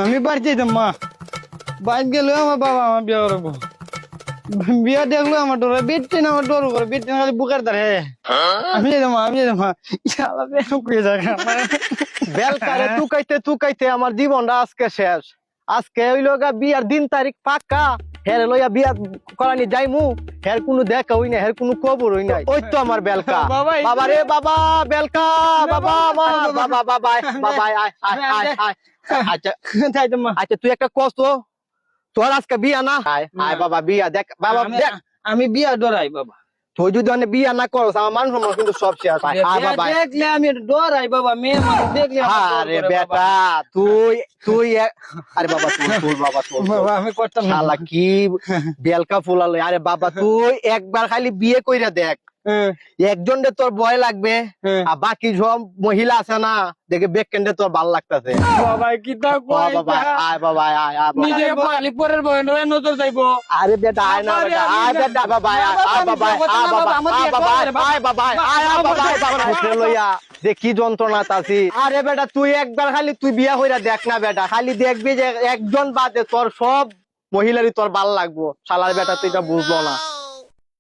আমি বাড়ি যাইতাম মা, বাইর গেলে আমার বাবা আমার বিয়ে করবো। বিয়া দেখলো আমার ডর, বেটে না আমার ডর করে, বেটে খালি বুকের দাঁড়ে। আমি যাইতাম মা, আমি যাইতাম মা। শালা বেশ কুয়ে যায় বেলকারে তুকাইতে আমার জীবনটা আজকে শেষ। আজকে হইলো গা বিয়ার দিন তারিখ পাক্কা, হের লইয়া বিয়া করানি যাইমু, হের কোনো দেখা হই না, হের কোনো খবর হই নাই। ওই তো আমার বেলকা। বাবা, বাবা রে বাবা, বেলকা বাবা আমার, বাবা বাবা বাবা আয় আয় আয় আয়। আচ্ছা যাইতাম মা। আচ্ছা, তুই একটা কষ্ট, তোর আজকে বিয়া না, আয় আয় বাবা বিয়া দেখ, বাবা দেখ। আমি বিয়া ডরাই বাবা, তুই যদি অনেক বিয়া না করস আমার মান সম্মান কিন্তু সব শেষ। আয় বাবা। দেখলে আমি ডরাই বাবা, মেয়ে মানুষ দেখলে আমার ডর আরে করে বাবা। বেটা তুই তুই আরে বাবা তুই বাবা তুই বাবা আমি করতাম না। শালা কি বেলকা ফুলালো। আরে বাবা তুই একবার খালি বিয়ে কইরা দেখ, হ্যাঁ, একজন রে তোর ভয় লাগবে, হ্যাঁ। আর বাকি সব মহিলা আছে না দেখে বেকেন্ডে তোর ভাল লাগতেছে। বাবা কি তা কয় বাবা আয় বাবা আয় আয় বাবা। নিজে খালি পরের বয় নয় নজর যাইবো। আরে বেটা আয় না বেটা, আয় বেটা বাবা আয় আয় বাবা আয় বাবা আয় বাবা আয় বাবা আয় বাবা আয় বাবা উঠে লইয়া যে কি যন্ত্রণা তাছি। আরে বেটা তুই একবার খালি তুই বিয়া হইরা দেখ না বেটা, খালি দেখবি যে একজন বাদে তোর সব মহিলারই তোর ভাল লাগবো। শালার বেটা তুই এটা বুঝলো না।